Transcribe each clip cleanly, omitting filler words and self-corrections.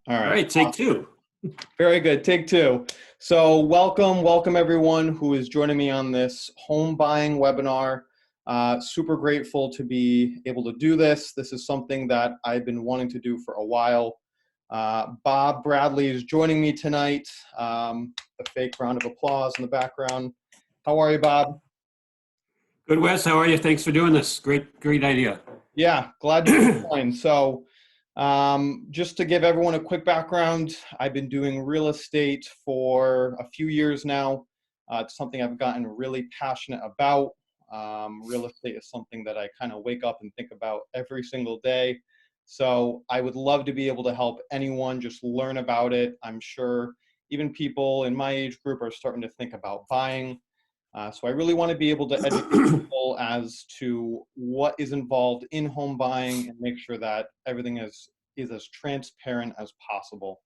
All All right. right, take two. Very good. Take two. So welcome everyone who is joining me on this home buying webinar. Super grateful to be able to do this. This is something that I've been wanting to do for a while. Bob Bradley is joining me tonight. A fake round of applause in the background. How are you, Bob? Good, Wes. How are you? Thanks for doing this. Great idea. Yeah, glad you could join. So, just to give everyone a quick background, I've been doing real estate for a few years now. It's something I've gotten really passionate about. Real estate is something that I kind of wake up and think about every single day. So, I would love to be able to help anyone just learn about it. I'm sure even people in my age group are starting to think about buying. So I really want to be able to educate people as to what is involved in home buying and make sure that everything is as transparent as possible.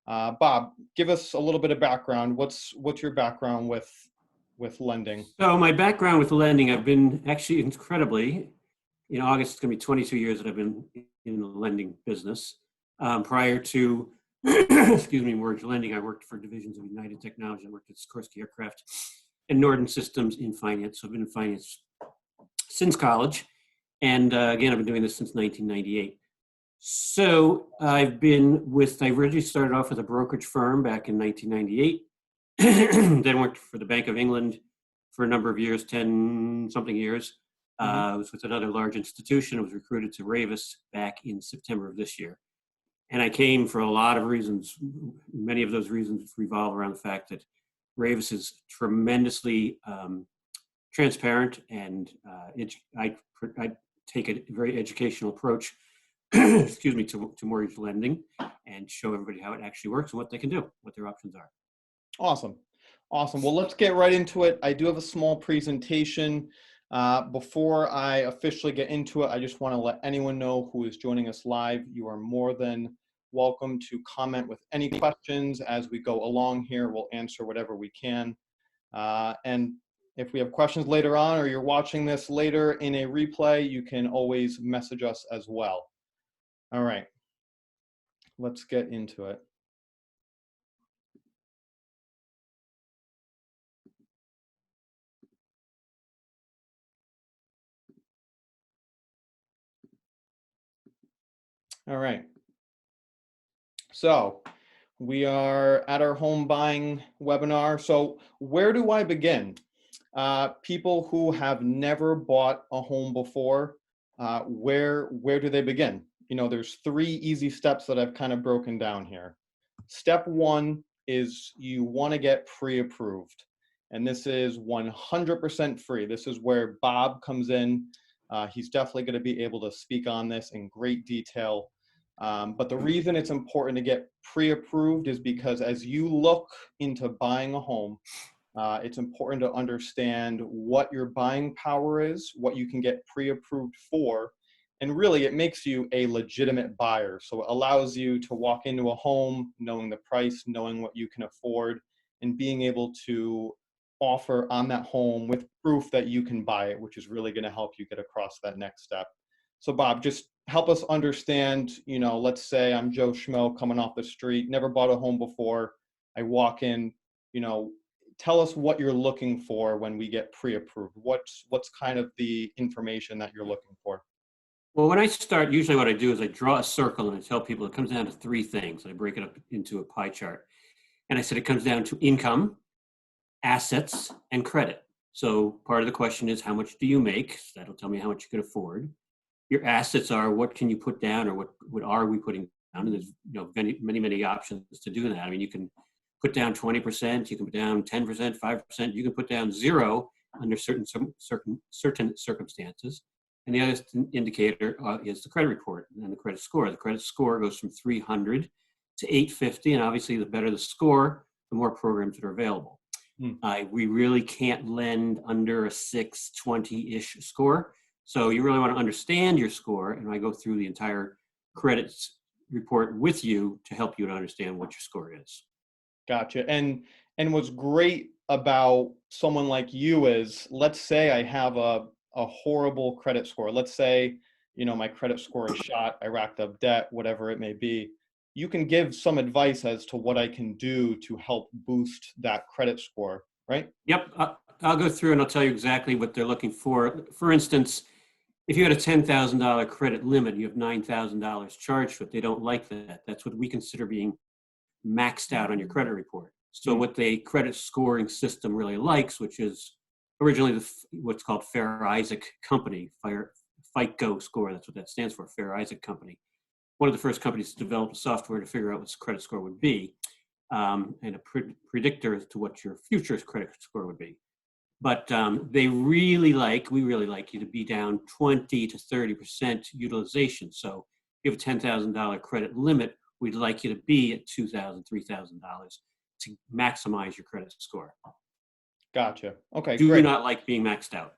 Bob, give us a little bit of background. What's your background with lending? So my background with lending, I've been actually incredibly, in August, it's going to be 22 years that I've been in the lending business. Prior to, excuse me, mortgage lending, I worked for divisions of United Technology. I worked at Sikorsky Aircraft and Norton Systems in finance. So I've been in finance since college. And again, I've been doing this since 1998. So I originally started off with a brokerage firm back in 1998, then worked for the Bank of England for a number of years, 10 something years. I was with another large institution. I was recruited to Ravis back in September of this year. And I came for a lot of reasons. Many of those reasons revolve around the fact that Ravis is tremendously transparent, and I take a very educational approach excuse me, to mortgage lending, and show everybody how it actually works and what they can do, what their options are. Awesome. Awesome. Well, let's get right into it. I do have a small presentation. Before I officially get into it, I just want to let anyone know who is joining us live. You are more than welcome to comment with any questions as we go along here. We'll answer whatever we can. And if we have questions later on, or you're watching this later in a replay, you can always message us as well. All right, let's get into it. All right. So we are at our home buying webinar. So where do I begin? People who have never bought a home before, where do they begin? You know, there's three easy steps that I've kind of broken down here. Step one is you want to get pre-approved. And this is 100% free. This is where Bob comes in. He's definitely going to be able to speak on this in great detail. But the reason it's important to get pre-approved is because as you look into buying a home, it's important to understand what your buying power is, what you can get pre-approved for, and really it makes you a legitimate buyer. So it allows you to walk into a home knowing the price, knowing what you can afford, and being able to offer on that home with proof that you can buy it, which is really going to help you get across that next step. So Bob, just help us understand, you know, let's say I'm Joe Schmo coming off the street, never bought a home before. I walk in, you know, tell us what you're looking for when we get pre-approved. What's kind of the information that you're looking for? Well, when I start, usually what I do is I draw a circle and I tell people it comes down to three things. I break it up into a pie chart. And I said it comes down to income, assets, and credit. So part of the question is, how much do you make? So that'll tell me how much you can afford. Your assets are, what can you put down, or what are we putting down? And there's many options to do that. I mean, you can put down 20%, you can put down 10%, 5%, you can put down zero under certain circumstances. And the other indicator is the credit report and the credit score. The credit score goes from 300 to 850, and obviously the better the score, the more programs that are available. We really can't lend under a 620-ish score. So you really want to understand your score, and I go through the entire credit report with you to help you to understand what your score is. Gotcha. And what's great about someone like you is, let's say I have a horrible credit score. Let's say, you know, my credit score is shot, I racked up debt, whatever it may be. you can give some advice as to what I can do to help boost that credit score, right? Yep. I'll go through and I'll tell you exactly what they're looking for. For instance, if you had a $10,000 credit limit, you have $9,000 charged to it. They don't like that. That's what we consider being maxed out on your credit report. So what the credit scoring system really likes, which is originally what's called Fair Isaac Company, FICO score, that's what that stands for, Fair Isaac Company. One of the first companies to develop a software to figure out what credit score would be, and a predictor to what your future credit score would be. But we really like you to be down 20 to 30% utilization. So if you have a $10,000 credit limit, we'd like you to be at $2,000, $3,000 to maximize your credit score. Gotcha. Okay, Do great. not like being maxed out.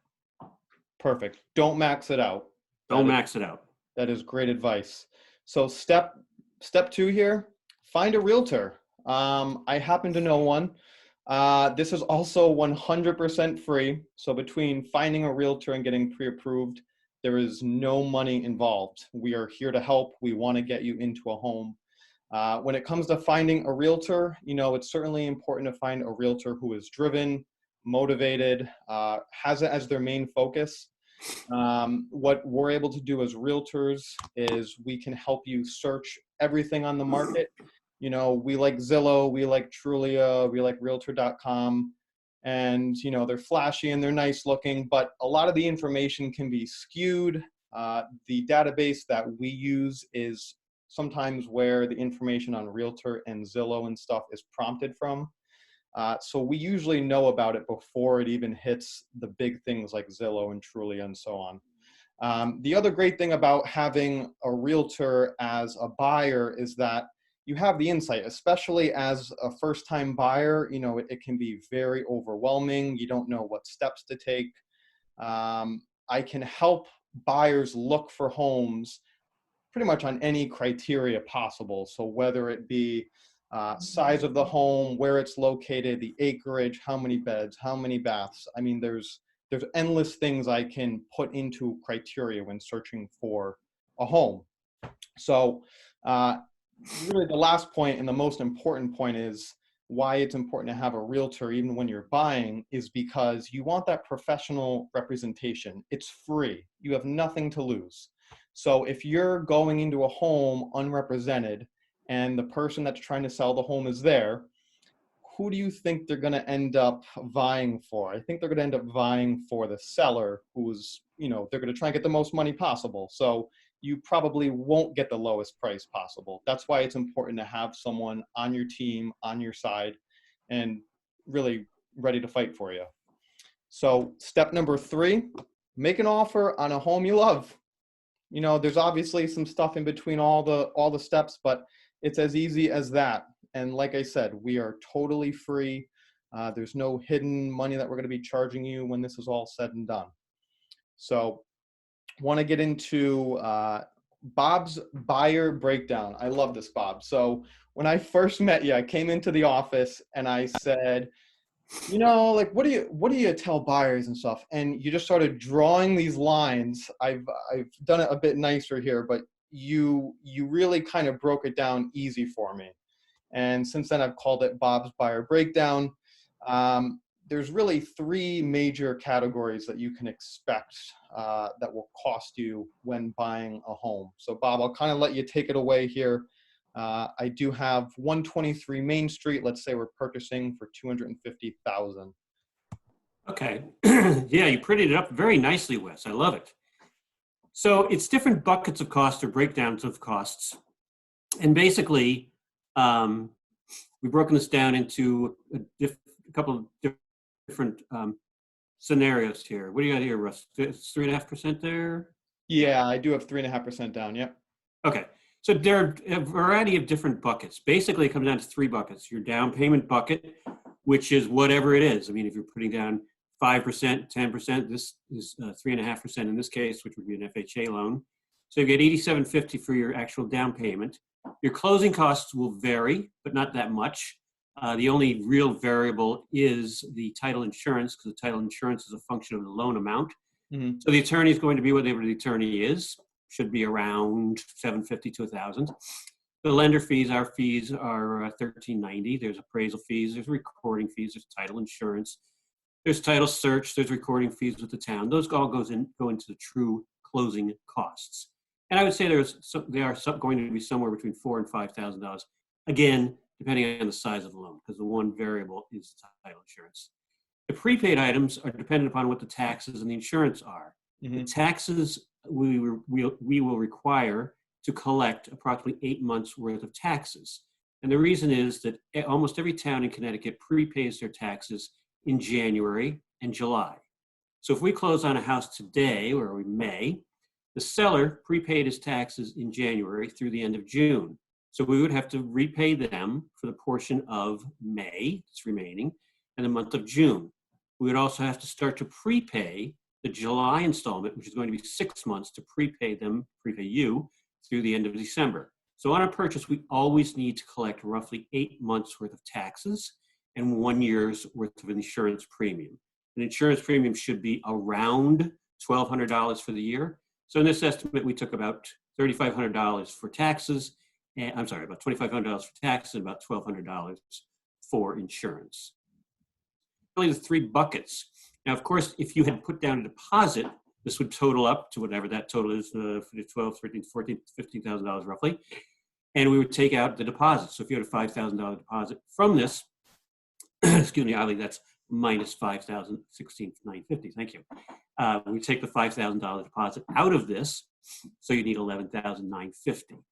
Perfect. Don't max it out. Don't max it out. That is great advice. So step 2 here, find a realtor. I happen to know one. This is also 100% free. So between finding a realtor and getting pre-approved, there is no money involved. We are here to help. We want to get you into a home. When it comes to finding a realtor, it's certainly important to find a realtor who is driven, motivated, has it as their main focus. What we're able to do as realtors is we can help you search everything on the market. We like Zillow, we like Trulia, we like Realtor.com, and they're flashy and they're nice looking, but a lot of the information can be skewed. The database that we use is sometimes where the information on Realtor and Zillow and stuff is prompted from. So we usually know about it before it even hits the big things like Zillow and Trulia and so on. The other great thing about having a realtor as a buyer is that you have the insight, especially as a first-time buyer. It can be very overwhelming. You don't know what steps to take. I can help buyers look for homes pretty much on any criteria possible. So whether it be size of the home, where it's located, the acreage, how many beds, how many baths. I mean, there's endless things I can put into criteria when searching for a home. So really the last point and the most important point is why it's important to have a realtor even when you're buying is because you want that professional representation. It's free. You have nothing to lose. So if you're going into a home unrepresented and the person that's trying to sell the home is there, who do you think they're going to end up vying for? I think they're going to end up vying for the seller who's, they're going to try and get the most money possible. So you probably won't get the lowest price possible. That's why it's important to have someone on your team, on your side, and really ready to fight for you. So step number 3, make an offer on a home you love. There's obviously some stuff in between all the steps, but it's as easy as that. And like I said, we are totally free. There's no hidden money that we're going to be charging you when this is all said and done. So want to get into Bob's buyer breakdown. I love this, Bob. So when I first met you, I came into the office and I said, like, what do you tell buyers and stuff? And you just started drawing these lines. I've done it a bit nicer here, but you really kind of broke it down easy for me. And since then I've called it Bob's buyer breakdown. There's really 3 major categories that you can expect that will cost you when buying a home. So Bob, I'll kind of let you take it away here. I do have 123 Main Street. Let's say we're purchasing for $250,000. Okay. Yeah, you prettied it up very nicely, Wes. I love it. So it's different buckets of cost or breakdowns of costs. And basically, we've broken this down into a couple of different scenarios here. What do you got here, Russ? It's 3.5% there? Yeah, I do have 3.5% down. Yep. Okay. So there are a variety of different buckets. Basically, it comes down to 3 buckets. Your down payment bucket, which is whatever it is. I mean, if you're putting down 5%, 10%, this is 3.5% in this case, which would be an FHA loan. So you get $87.50 for your actual down payment. Your closing costs will vary, but not that much. The only real variable is the title insurance, because the title insurance is a function of the loan amount. Mm-hmm. So the attorney is going to be whatever the attorney is. Should be around $750 to $1,000. The lender fees, our fees are $13.90. There's appraisal fees, there's recording fees, there's title insurance, there's title search, there's recording fees with the town. Those all go into the true closing costs. And I would say they are going to be somewhere between $4,000 and $5,000. Again, depending on the size of the loan, because the one variable is title insurance. The prepaid items are dependent upon what the taxes and the insurance are. Mm-hmm. The taxes we will require to collect approximately 8 months worth of taxes. And the reason is that almost every town in Connecticut prepays their taxes in January and July. So if we close on a house today, or we may, the seller prepaid his taxes in January through the end of June. So we would have to repay them for the portion of May that's remaining and the month of June. We would also have to start to prepay the July installment, which is going to be 6 months to prepay you through the end of December. So on a purchase, we always need to collect roughly 8 months worth of taxes and 1 year's worth of insurance premium. An insurance premium should be around $1,200 for the year. So in this estimate, we took about $3,500 for taxes, about $2,500 for taxes and about $1,200 for insurance. Really the three buckets. Now, of course, if you had put down a deposit, this would total up to whatever that total is, $12,000, $13,000, $14,000, $15,000 roughly. And we would take out the deposit. So if you had a $5,000 deposit from this, excuse me, Ali, that's minus $5,000, $16,950. Thank you. We take the $5,000 deposit out of this, so you need $11,950.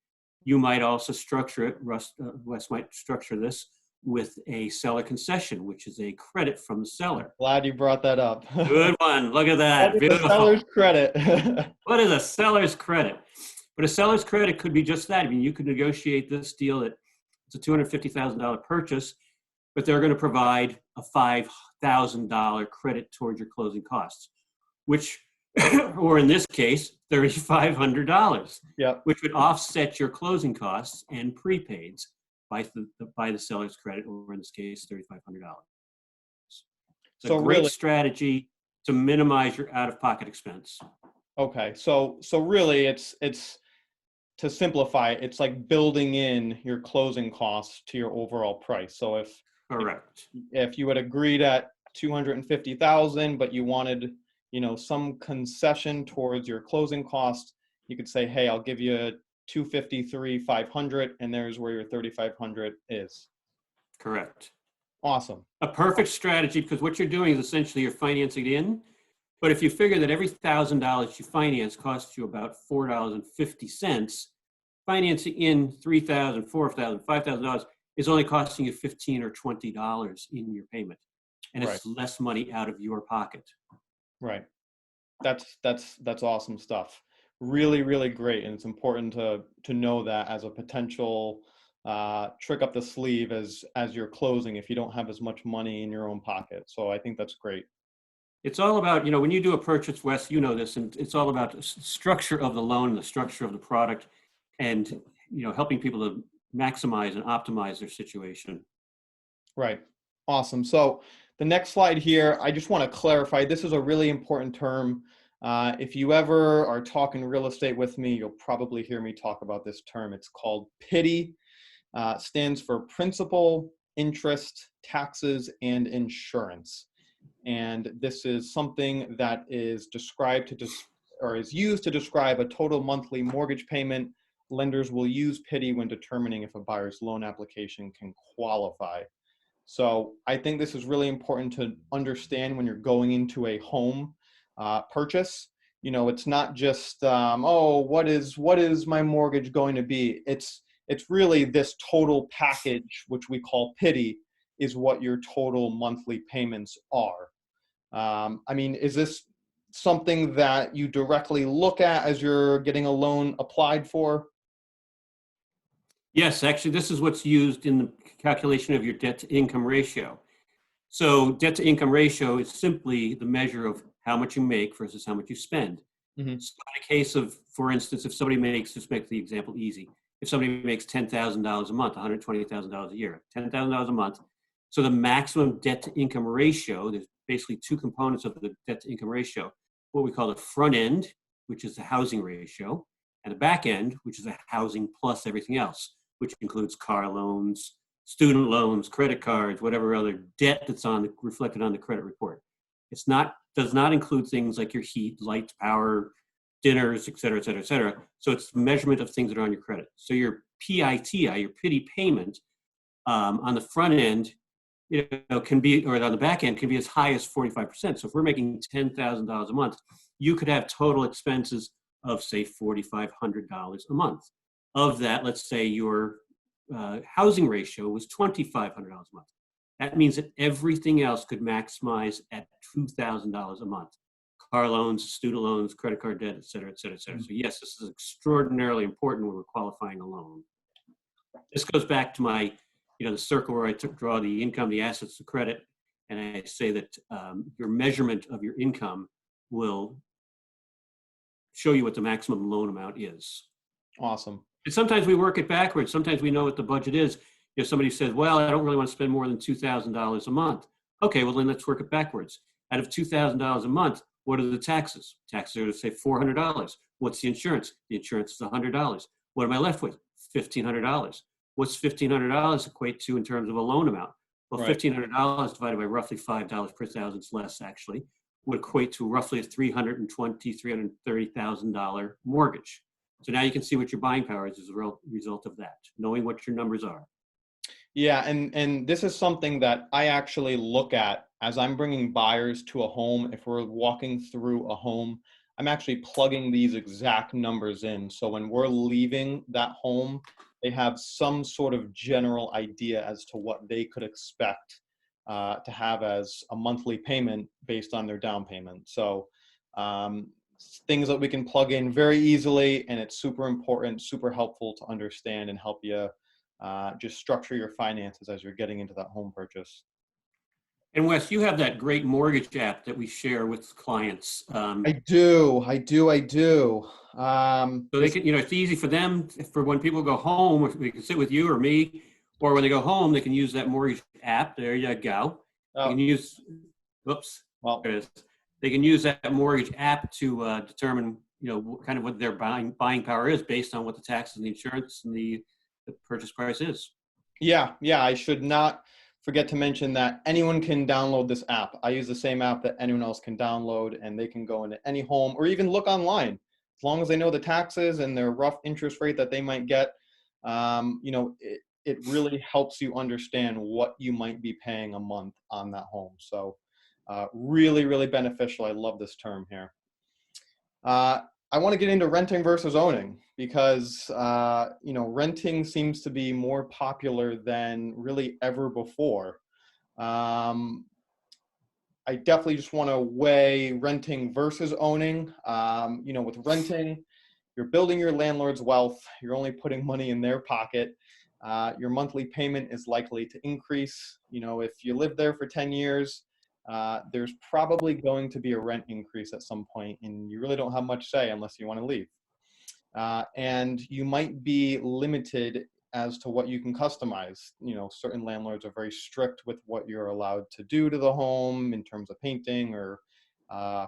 You might also structure it, Wes might structure this with a seller concession, which is a credit from the seller. Glad you brought that up. Good one. Look at that. What is a seller's credit? What is a seller's credit? But a seller's credit could be just that. I mean, you could negotiate this deal that it's a $250,000 purchase, but they're going to provide a $5,000 credit towards your closing costs, which, or in this case, $3,500, yep. which would offset your closing costs and prepaids by the seller's credit, or in this case, $3,500. It's a great strategy to minimize your out-of-pocket expense. Okay, so really, it's to simplify, it's like building in your closing costs to your overall price. So if you had agreed at $250,000, but you wanted, some concession towards your closing cost, you could say, hey, I'll give you $253,500, and there's where your $3,500 is. Correct. Awesome. A perfect strategy, because what you're doing is essentially you're financing it in. But if you figure that every $1,000 you finance costs you about $4.50, financing in $3,000, $4,000, $5,000 is only costing you $15 or $20 in your payment, and it's less money out of your pocket. Right. That's awesome stuff. Really, really great, and it's important to know that as a potential trick up the sleeve as you're closing if you don't have as much money in your own pocket. So I think that's great. It's all about, when you do a purchase, Wes, you know this, and it's all about the structure of the loan, the structure of the product, and, helping people to maximize and optimize their situation. Right. Awesome. So the next slide here, I just want to clarify, this is a really important term. If you ever are talking real estate with me, you'll probably hear me talk about this term. It's called PITI. Stands for Principal, Interest, Taxes, and Insurance. And this is something that is described is used to describe a total monthly mortgage payment. Lenders will use PITI when determining if a buyer's loan application can qualify. So I think this is really important to understand when you're going into a home purchase. It's not just, what is my mortgage going to be? It's really this total package, which we call PITI, is what your total monthly payments are. Is this something that you directly look at as you're getting a loan applied for? Yes, actually, this is what's used in the calculation of your debt-to-income ratio. So debt-to-income ratio is simply the measure of how much you make versus how much you spend. Mm-hmm. So in a case of, for instance, if somebody just make the example easy, if somebody makes $10,000 a month, $120,000 a year, $10,000 a month, so the maximum debt-to-income ratio, there's basically two components of the debt-to-income ratio, what we call the front end, which is the housing ratio, and the back end, which is the housing plus everything else, which includes car loans, student loans, credit cards, whatever other debt that's reflected on the credit report. Does not include things like your heat, lights, power, dinners, et cetera, et cetera, et cetera. So it's measurement of things that are on your credit. So your PITI, your pity payment, on the front end, can be, or on the back end, can be as high as 45%. So if we're making $10,000 a month, you could have total expenses of, say, $4,500 a month. Of that, let's say your housing ratio was $2,500 a month. That means that everything else could maximize at $2,000 a month. Car loans, student loans, credit card debt, et cetera, et cetera, et cetera. So yes, this is extraordinarily important when we're qualifying a loan. This goes back to my, the circle where I draw the income, the assets, the credit, and I say that your measurement of your income will show you what the maximum loan amount is. Awesome. And sometimes we work it backwards. Sometimes we know what the budget is. If somebody says, well, I don't really want to spend more than $2,000 a month. Okay, well then let's work it backwards. Out of $2,000 a month, what are the taxes? Taxes are, say, $400. What's the insurance? The insurance is $100. What am I left with? $1,500. What's $1,500 equate to in terms of a loan amount? Well, Right. $1,500 divided by roughly $5 per thousand, it's less actually, would equate to roughly a $320,000, $330,000 mortgage. So now you can see what your buying power is as a result of that, knowing what your numbers are. Yeah, and this is something that I actually look at as I'm bringing buyers to a home. If we're walking through a home, I'm actually plugging these exact numbers in. So when we're leaving that home, they have some sort of general idea as to what they could expect to have as a monthly payment based on their down payment. So things that we can plug in very easily, and it's super important, super helpful to understand and help you just structure your finances as you're getting into that home purchase. And Wes, you have that great mortgage app that we share with clients. I do. So they can, it's easy for them, for when people go home, they can sit with you or me, or when they go home, they can use that mortgage app. There you go. They can use, whoops, well, there it is. They can use that mortgage app to determine, kind of what their buying power is based on what the taxes and the insurance and the purchase price is. Yeah, I should not forget to mention that anyone can download this app. I use the same app that anyone else can download, and they can go into any home or even look online. As long as they know the taxes and their rough interest rate that they might get, it really helps you understand what you might be paying a month on that home. So really, really beneficial. I love this term here. I want to get into renting versus owning because, renting seems to be more popular than really ever before. I definitely just want to weigh renting versus owning. With renting, you're building your landlord's wealth. You're only putting money in their pocket. Your monthly payment is likely to increase. If you live there for 10 years, there's probably going to be a rent increase at some point, and you really don't have much say unless you want to leave. And you might be limited as to what you can customize. Certain landlords are very strict with what you're allowed to do to the home in terms of painting or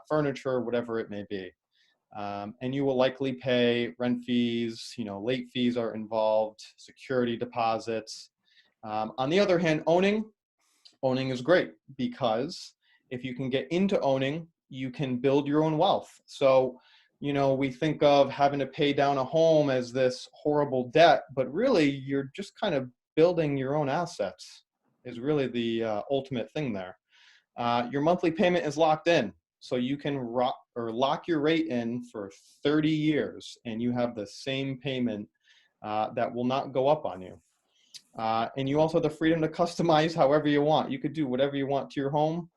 furniture, whatever it may be. And you will likely pay rent fees, late fees are involved, security deposits. On the other hand, owning is great because if you can get into owning, you can build your own wealth. So, we think of having to pay down a home as this horrible debt, but really you're just kind of building your own assets is really the ultimate thing there. Your monthly payment is locked in. So you can lock your rate in for 30 years and you have the same payment that will not go up on you. And you also have the freedom to customize however you want. You could do whatever you want to your home,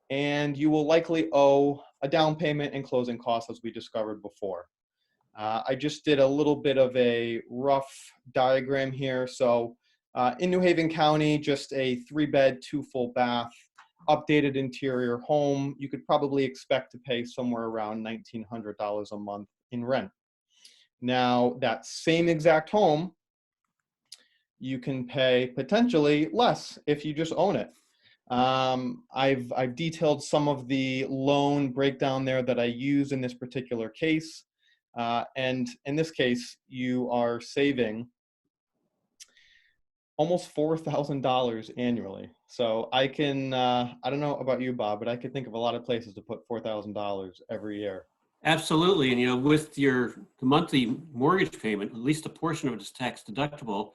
and you will likely owe a down payment and closing costs, as we discovered before. I just did a little bit of a rough diagram here. So in New Haven County, just a 3-bed, 2 full bath, updated interior home, you could probably expect to pay somewhere around $1,900 a month in rent. Now, that same exact home, you can pay potentially less if you just own it. I've detailed some of the loan breakdown there that I use in this particular case. And in this case, you are saving almost $4,000 annually. So I can, I don't know about you, Bob, but I could think of a lot of places to put $4,000 every year. Absolutely. And, with the monthly mortgage payment, at least a portion of it is tax deductible,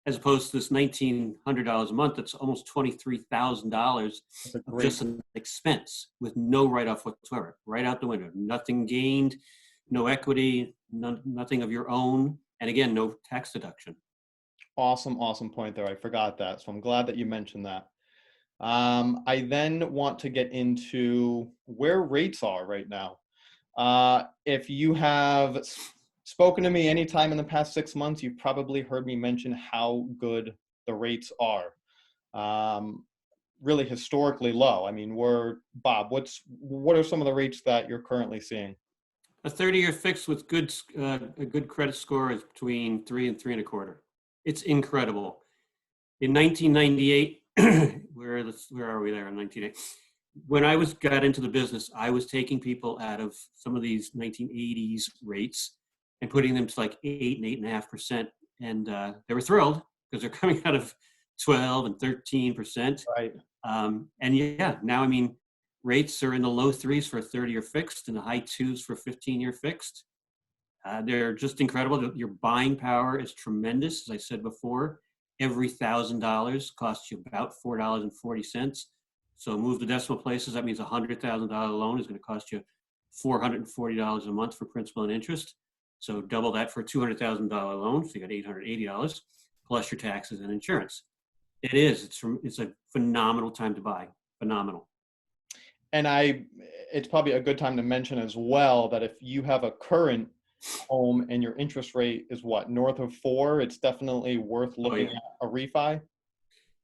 as opposed to this $1,900 a month. That's almost $23,000 That's a of great, just an expense with no write-off whatsoever, right out the window. Nothing gained, no equity, nothing of your own. And again, no tax deduction. awesome point there. I forgot that. So I'm glad that you mentioned that. I then want to get into where rates are right now. If you have spoken to me anytime in the past 6 months, you've probably heard me mention how good the rates are. Really historically low. I mean, Bob, what are some of the rates that you're currently seeing? A 30-year fix with a good credit score is between 3 and 3.25. It's incredible. In 1998, where are we there in 1998? When I got into the business, I was taking people out of some of these 1980s rates and putting them to like 8 and 8.5%, and they were thrilled because they're coming out of 12 and 13%. Right. And yeah, now I mean, rates are in the low threes for a 30-year fixed and the high twos for a 15-year fixed. They're just incredible. Your buying power is tremendous. As I said before, every $1,000 costs you about $4.40. So move the decimal places. That means a $100,000 loan is going to cost you $440 a month for principal and interest. So double that for a $200,000 loan. So you got $880 plus your taxes and insurance. It's a phenomenal time to buy. Phenomenal. And it's probably a good time to mention as well that if you have a current home and your interest rate is north of 4, it's definitely worth looking at a refi.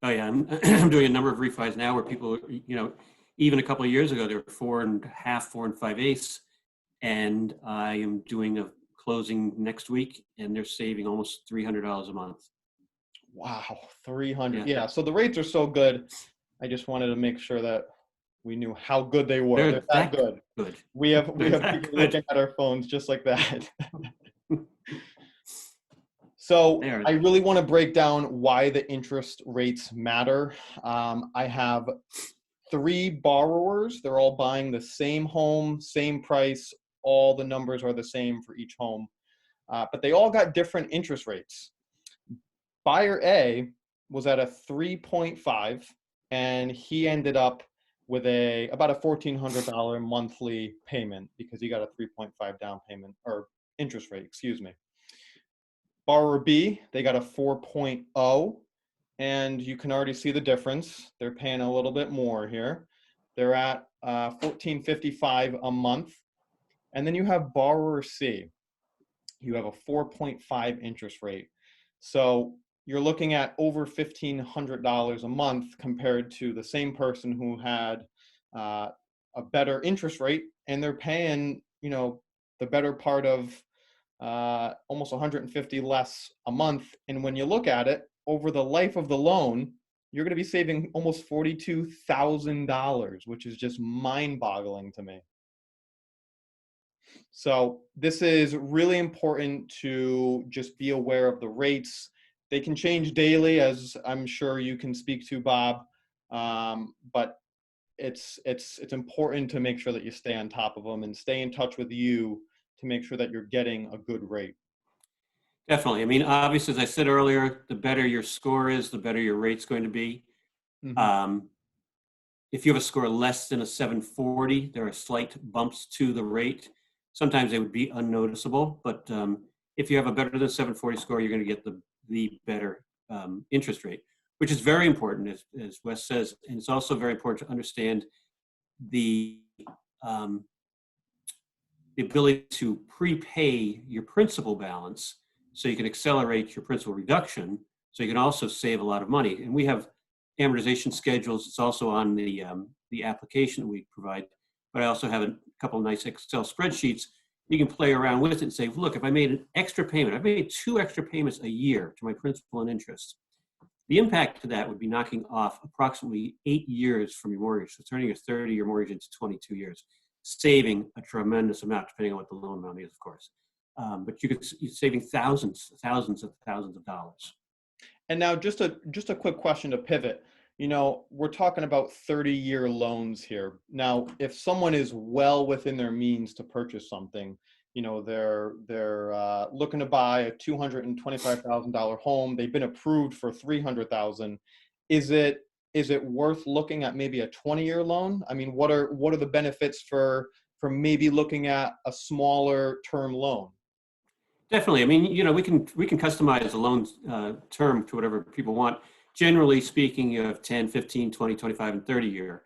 Oh yeah, I'm doing a number of refis now where people, even a couple of years ago, they were 4.5, 4 5/8, and I am doing a closing next week, and they're saving almost $300 a month. Wow, 300. Yeah. So the rates are so good. I just wanted to make sure that we knew how good they were. They're that good. We have people looking at our phones just like that. So I really want to break down why the interest rates matter. I have 3 borrowers. They're all buying the same home, same price. All the numbers are the same for each home, but they all got different interest rates. Buyer A was at a 3.5, and he ended up with about a $1,400 monthly payment because he got a 3.5 down payment or interest rate, excuse me. Borrower B, they got a 4.0, and you can already see the difference. They're paying a little bit more here. They're at $1,455 a month. And then you have borrower C. You have a 4.5 interest rate. So you're looking at over $1,500 a month compared to the same person who had a better interest rate, and they're paying, the better part of almost 150 less a month. And when you look at it over the life of the loan, you're going to be saving almost $42,000, which is just mind-boggling to me. So this is really important to just be aware of the rates. They can change daily, as I'm sure you can speak to, Bob. But it's important to make sure that you stay on top of them and stay in touch with you to make sure that you're getting a good rate. Definitely. I mean, obviously, as I said earlier, the better your score is, the better your rate's going to be. Mm-hmm. If you have a score less than a 740, there are slight bumps to the rate. Sometimes they would be unnoticeable, but if you have a better than 740 score, you're going to get the better interest rate, which is very important, as Wes says. And it's also very important to understand the ability to prepay your principal balance so you can accelerate your principal reduction, so you can also save a lot of money. And we have amortization schedules. It's also on the application that we provide, but I also have a couple of nice Excel spreadsheets. You can play around with it and say, look, if I made an extra payment, I've made 2 extra payments a year to my principal and interest. The impact to that would be knocking off approximately 8 years from your mortgage, so turning a 30-year mortgage into 22 years, saving a tremendous amount, depending on what the loan amount is, of course. But you're saving thousands of dollars. And now just a quick question to pivot. We're talking about 30-year loans here. Now, if someone is well within their means to purchase something, they're looking to buy a $225,000 home. They've been approved for 300,000. Is it worth looking at maybe a 20-year loan? I mean, what are the benefits for maybe looking at a smaller term loan? Definitely. I mean, we can customize the loan term to whatever people want. Generally speaking, you have 10, 15, 20, 25, and 30 year.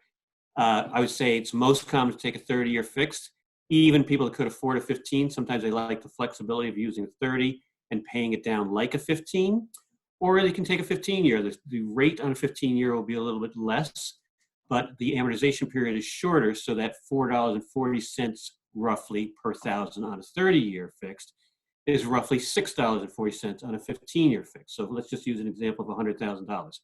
I would say it's most common to take a 30-year fixed. Even people that could afford a 15, sometimes they like the flexibility of using a 30 and paying it down like a 15. Or they can take a 15-year. The rate on a 15-year will be a little bit less, but the amortization period is shorter, so that $4.40 roughly per thousand on a 30-year fixed is roughly $6.40 on a 15-year fix. So let's just use an example of $100,000.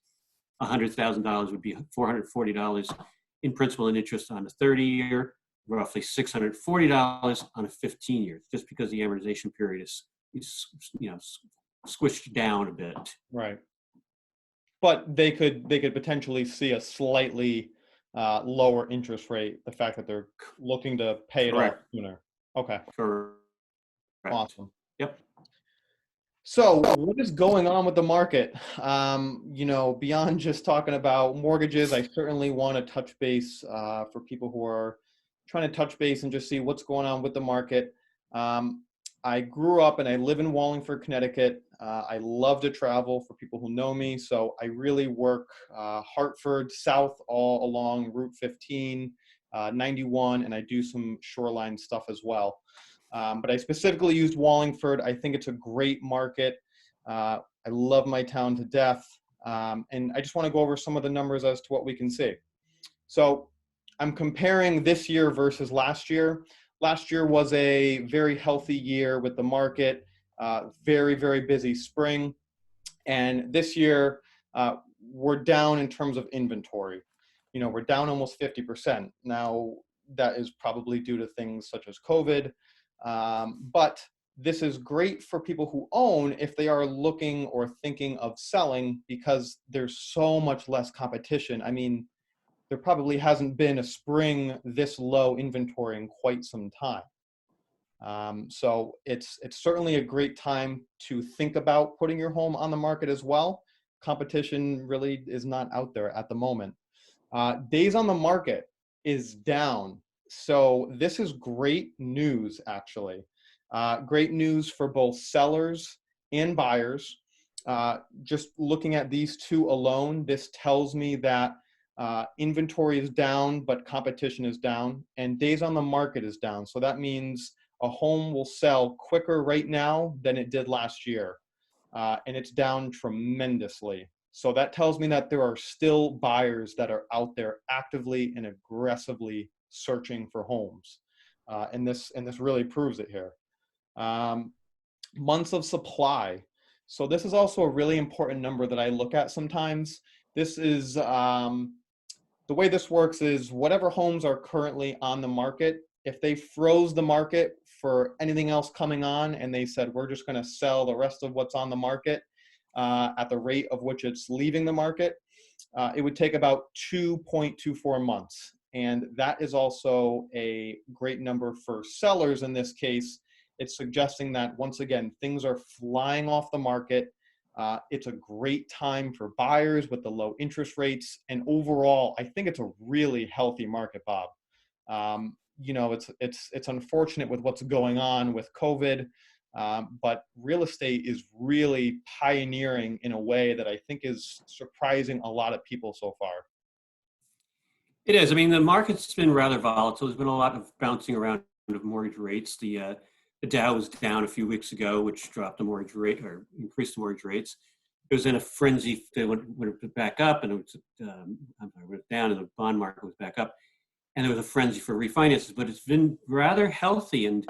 $100,000 would be $440 in principal and interest on a 30-year, roughly $640 on a 15-year, just because the amortization period is squished down a bit. Right. But they could potentially see a slightly lower interest rate, the fact that they're looking to pay it off Correct. sooner. Okay, Correct. awesome. Yep. So what is going on with the market? Beyond just talking about mortgages, I certainly want to touch base for people who are trying to touch base and just see what's going on with the market. I grew up and I live in Wallingford, Connecticut. I love to travel for people who know me. So I really work Hartford, south all along Route 15, 91, and I do some shoreline stuff as well. But I specifically used Wallingford. I think it's a great market. I love my town to death. And I just want to go over some of the numbers as to what we can see. So I'm comparing this year versus last year. Last year was a very healthy year with the market, very, very busy spring. And this year, we're down in terms of inventory. We're down almost 50%. Now, that is probably due to things such as COVID. But this is great for people who own if they are looking or thinking of selling, because there's so much less competition. I mean, there probably hasn't been a spring this low inventory in quite some time. So it's certainly a great time to think about putting your home on the market as well. Competition really is not out there at the moment. Days on the market is down. So this is great news, actually. Great news for both sellers and buyers. Just looking at these two alone, this tells me that inventory is down, but competition is down, and days on the market is down. So that means a home will sell quicker right now than it did last year. And it's down tremendously. So that tells me that there are still buyers that are out there actively and aggressively searching for homes. And this really proves it here. Months of supply. So this is also a really important number that I look at sometimes. This is, the way this works is whatever homes are currently on the market, if they froze the market for anything else coming on and they said, we're just going to sell the rest of what's on the market at the rate of which it's leaving the market, it would take about 2.24 months. And that is also a great number for sellers in this case. It's suggesting that, once again, things are flying off the market. It's a great time for buyers with the low interest rates. And overall, I think it's a really healthy market, Bob. It's unfortunate with what's going on with COVID, but real estate is really pioneering in a way that I think is surprising a lot of people so far. It is. I mean, the market's been rather volatile. There's been a lot of bouncing around of mortgage rates. The Dow was down a few weeks ago, which dropped the mortgage rate or increased the mortgage rates. It was in a frenzy. It went back up, and it went down, and the bond market was back up, and there was a frenzy for refinances. But it's been rather healthy, and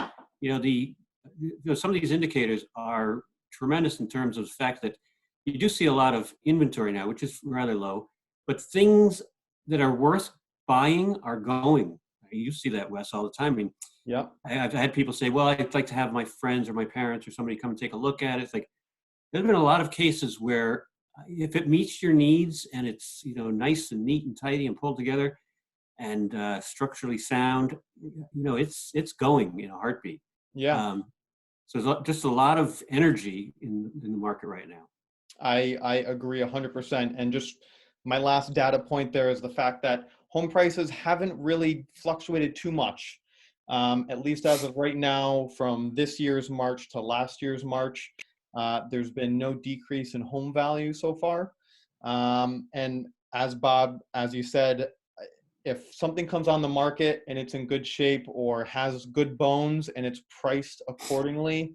some of these indicators are tremendous in terms of the fact that you do see a lot of inventory now, which is rather low, but things that are worth buying are going. You see that, Wes, all the time. I mean, yeah, I've had people say, well, I'd like to have my friends or my parents or somebody come and take a look at it. It's like, there's been a lot of cases where if it meets your needs and it's, nice and neat and tidy and pulled together and structurally sound, it's going in a heartbeat. Yeah. So there's just a lot of energy in the market right now. I agree 100%. And just my last data point there is the fact that home prices haven't really fluctuated too much, at least as of right now, from this year's March to last year's March. There's been no decrease in home value so far. And as Bob, as you said, if something comes on the market and it's in good shape or has good bones and it's priced accordingly,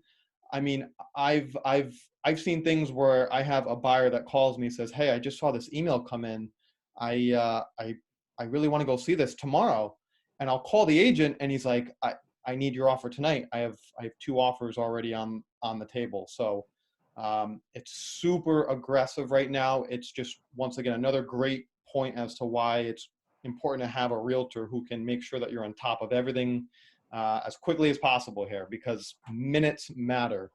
I mean, I've seen things where I have a buyer that calls me, says, "Hey, I just saw this email come in. I really want to go see this tomorrow." And I'll call the agent and he's like, I need your offer tonight. I have two offers already on the table. So it's super aggressive right now. It's just, once again, another great point as to why it's important to have a realtor who can make sure that you're on top of everything as quickly as possible here, because minutes matter.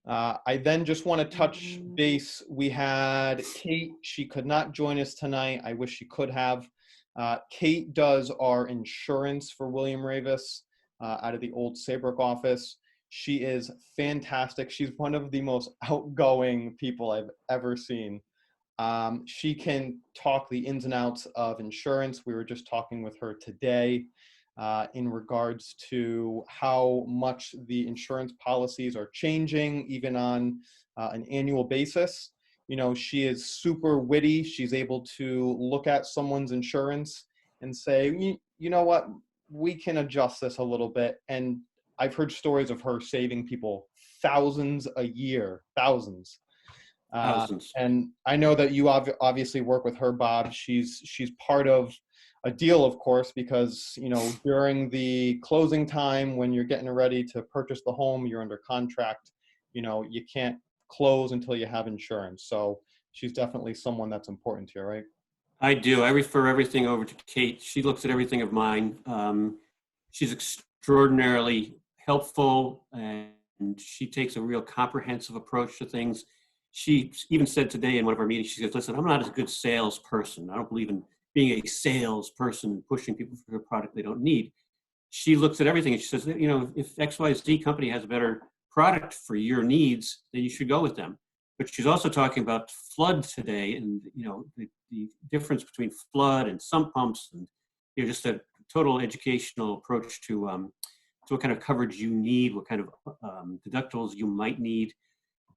I then just want to touch base. We had Kate. She could not join us tonight. I wish she could have. Kate does our insurance for William Ravis out of the old Saybrook office. She is fantastic. She's one of the most outgoing people I've ever seen. She can talk the ins and outs of insurance. We were just talking with her today in regards to how much the insurance policies are changing, even on an annual basis. She is super witty. She's able to look at someone's insurance and say, you know what, we can adjust this a little bit. And I've heard stories of her saving people thousands a year, thousands. Thousands. And I know that you obviously work with her, Bob. She's part of a deal, of course, because during the closing time, when you're getting ready to purchase the home, you're under contract. You can't close until you have insurance. So she's definitely someone that's important to you, right? I do. I refer everything over to Kate. She looks at everything of mine. She's extraordinarily helpful, and she takes a real comprehensive approach to things. She even said today in one of our meetings, she says, "Listen, I'm not a good salesperson. I don't believe in being a salesperson and pushing people for a product they don't need." She looks at everything and she says, if XYZ company has a better product for your needs, then you should go with them. But she's also talking about flood today, and the difference between flood and sump pumps, and just a total educational approach to what kind of coverage you need, what kind of deductibles you might need.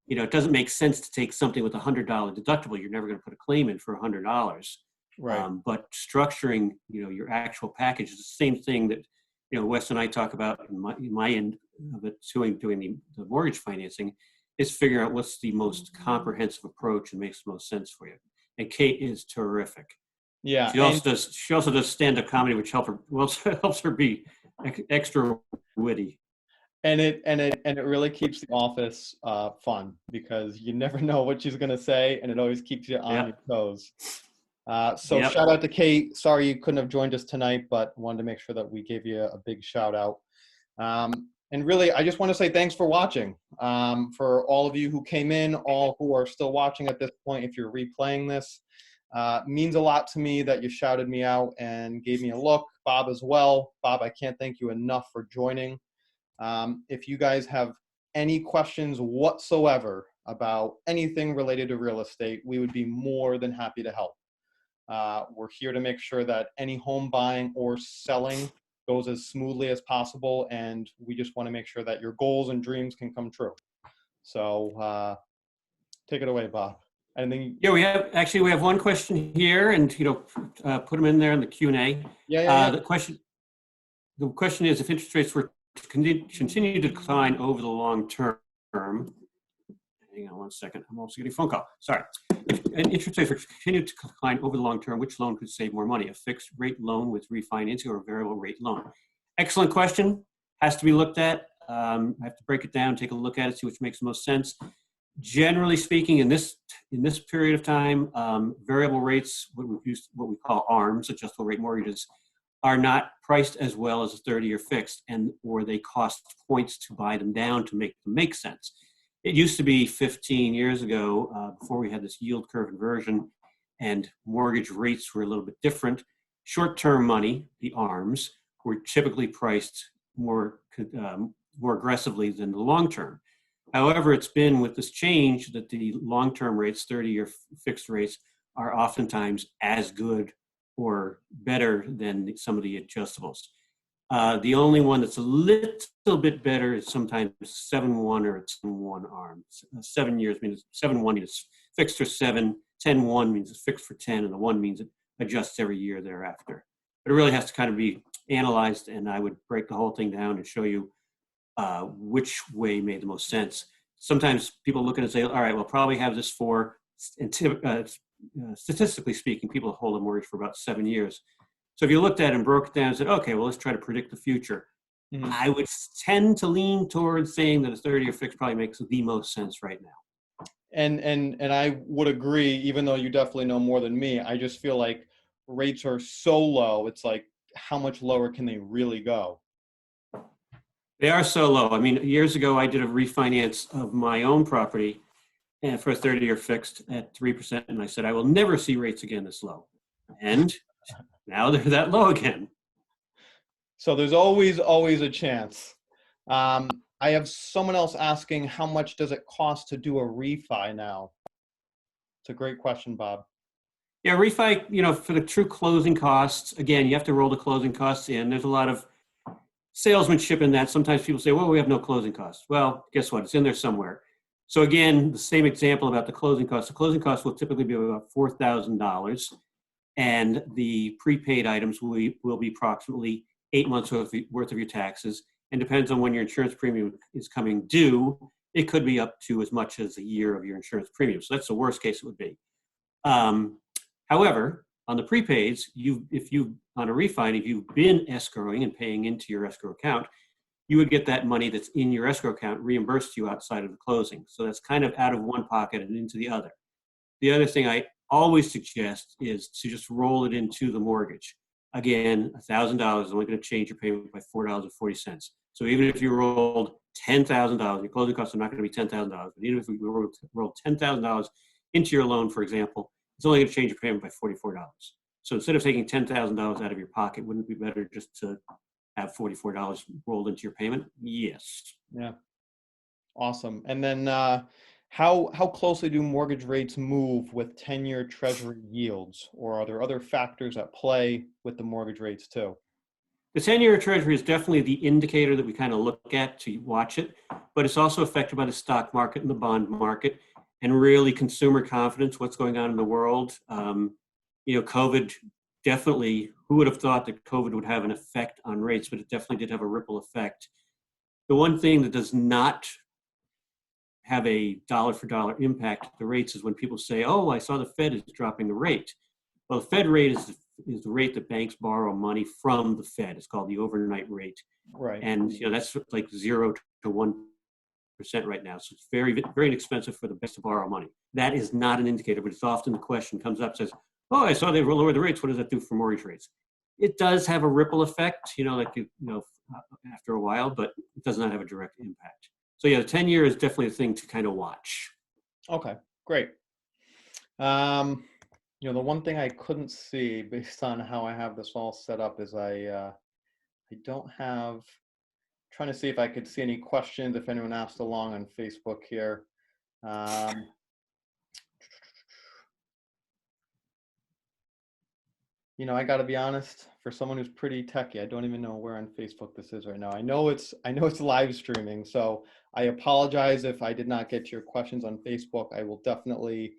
It doesn't make sense to take something with $100 deductible. You're never going to put a claim in for $100. Right. But structuring, your actual package is the same thing that, Wes and I talk about in my end of it, doing the mortgage financing, is figuring out what's the most comprehensive approach and makes the most sense for you. And Kate is terrific. Yeah. She also does stand-up comedy, which helps her be extra witty. And it really keeps the office fun, because you never know what she's going to say, and it always keeps you on your toes. So shout out to Kate. Sorry you couldn't have joined us tonight, but wanted to make sure that we gave you a big shout out. And really, I just want to say thanks for watching. For all of you who came in, all who are still watching at this point, if you're replaying this, means a lot to me that you shouted me out and gave me a look. Bob as well. Bob, I can't thank you enough for joining. If you guys have any questions whatsoever about anything related to real estate, we would be more than happy to help. We're here to make sure that any home buying or selling goes as smoothly as possible, and we just want to make sure that your goals and dreams can come true. So take it away, Bob. Anything? Yeah, we have one question here, and put them in there in the Q&A. Yeah. The question is, if interest rates were to continue to decline over the long term. Hang on one second. I'm also getting a phone call. Sorry. If interest rates were to continue to decline over the long term, which loan could save more money? A fixed rate loan with refinancing or a variable rate loan? Excellent question. Has to be looked at. I have to break it down, take a look at it, see which makes the most sense. Generally speaking, in this period of time, variable rates, what we call ARMs, adjustable rate mortgages, are not priced as well as a 30-year fixed, or they cost points to buy them down to make them make sense. It used to be 15 years ago, before we had this yield curve inversion and mortgage rates were a little bit different. Short-term money, the ARMs, were typically priced more aggressively than the long-term. However, it's been with this change that the long-term rates, 30-year fixed rates, are oftentimes as good or better than some of the adjustables. The only one that's a little bit better is sometimes 7-1 or 10-1 ARM. 7 years means 7-1 means fixed for 7, 10-1 means it's fixed for 10, and the 1 means it adjusts every year thereafter. But it really has to kind of be analyzed, and I would break the whole thing down and show you which way made the most sense. Sometimes people look at it and say, all right, we'll probably have this for, statistically speaking, people hold a mortgage for about 7 years. So if you looked at it and broke it down and said, okay, well, let's try to predict the future. Mm-hmm. I would tend to lean towards saying that a 30-year fix probably makes the most sense right now. And I would agree, even though you definitely know more than me. I just feel like rates are so low. It's like, how much lower can they really go? They are so low. I mean, years ago, I did a refinance of my own property and for a 30-year fixed at 3%. And I said, I will never see rates again this low. And now they're that low again. So there's always a chance. I have someone else asking, how much does it cost to do a refi now? It's a great question, Bob. Yeah, refi, for the true closing costs, again, you have to roll the closing costs in. There's a lot of salesmanship in that. Sometimes people say, well, we have no closing costs. Well, guess what? It's in there somewhere. So again, the same example about the closing costs. The closing costs will typically be about $4,000, and the prepaid items will be approximately 8 months worth of your taxes, and depends on when your insurance premium is coming due. It could be up to as much as a year of your insurance premium. So that's the worst case it would be. However, on the prepaids, on a refi, if you've been escrowing and paying into your escrow account, you would get that money that's in your escrow account reimbursed to you outside of the closing. So that's kind of out of one pocket and into the other. The other thing I always suggest is to just roll it into the mortgage. Again, $1,000 is only going to change your payment by $4.40. So even if you rolled $10,000, your closing costs are not going to be $10,000. But even if you roll $10,000 into your loan, for example, it's only going to change your payment by $44. So instead of taking $10,000 out of your pocket, wouldn't it be better just to have $44 rolled into your payment? Yes. Yeah. Awesome. And then how closely do mortgage rates move with 10-year treasury yields, or are there other factors at play with the mortgage rates too? The 10-year treasury is definitely the indicator that we kind of look at to watch it, but it's also affected by the stock market and the bond market and really consumer confidence, what's going on in the world. COVID definitely, who would have thought that COVID would have an effect on rates, but it definitely did have a ripple effect. The one thing that does not have a dollar for dollar impact to the rates is when people say, oh, I saw the Fed is dropping the rate. Well, the Fed rate is the rate that banks borrow money from the Fed. It's called the overnight rate. Right. And that's like 0 to 1% right now. So it's very, very inexpensive for the banks to borrow money. That is not an indicator, but it's often the question comes up, says, oh, I saw they lowered the rates. What does that do for mortgage rates? It does have a ripple effect, after a while, but it does not have a direct impact. So yeah, the 10-year is definitely a thing to kind of watch. Okay, great. The one thing I couldn't see based on how I have this all set up is I don't have, trying to see if I could see any questions, if anyone asked along on Facebook here. I got to be honest, for someone who's pretty techy, I don't even know where on Facebook this is right now. I know it's live streaming, so I apologize if I did not get to your questions on Facebook. I will definitely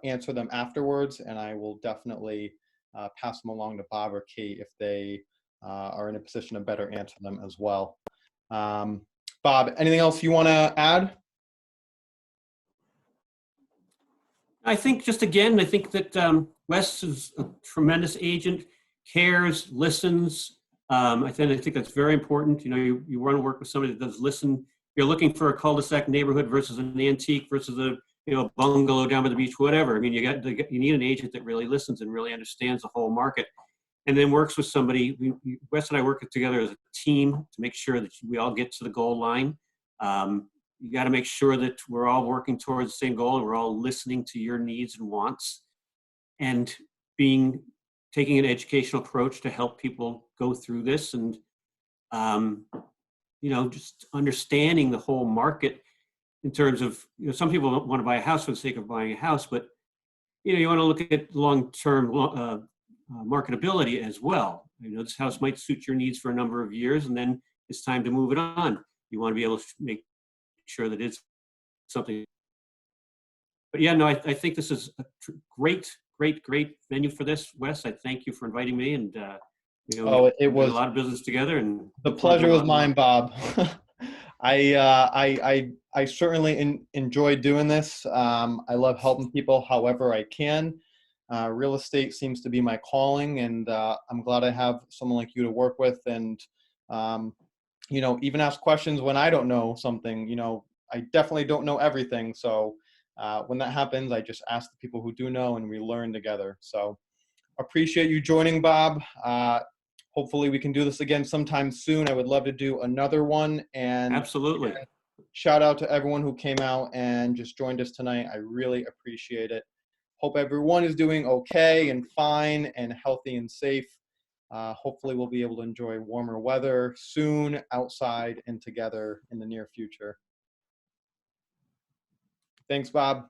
answer them afterwards, and I will definitely pass them along to Bob or Kate if they are in a position to better answer them as well. Bob, anything else you want to add? I think that Wes is a tremendous agent, cares, listens. I think that's very important. You want to work with somebody that does listen. You're looking for a cul-de-sac neighborhood versus an antique versus a bungalow down by the beach, whatever. I mean, you need an agent that really listens and really understands the whole market, and then works with somebody. Wes and I work together as a team to make sure that we all get to the goal line. you got to make sure that we're all working towards the same goal and we're all listening to your needs and wants and taking an educational approach to help people go through this and, just understanding the whole market in terms of, some people don't want to buy a house for the sake of buying a house, but, you want to look at long-term marketability as well. This house might suit your needs for a number of years, and then it's time to move it on. You want to be able to make sure that it's something. But yeah, no, I think this is a great venue for this, Wes. I thank you for inviting me, and Oh, it we did a was lot of business together, and the look forward to pleasure a was lot more. mine, Bob. I certainly enjoy doing this. I love helping people however I can. Real estate seems to be my calling, and I'm glad I have someone like you to work with, and even ask questions when I don't know something. I definitely don't know everything, so when that happens, I just ask the people who do know, and we learn together. So appreciate you joining, Bob. Hopefully we can do this again sometime soon. I would love to do another one. And Absolutely. shout out to everyone who came out and just joined us tonight. I really appreciate it. Hope everyone is doing okay and fine and healthy and safe. Hopefully we'll be able to enjoy warmer weather soon outside and together in the near future. Thanks, Bob.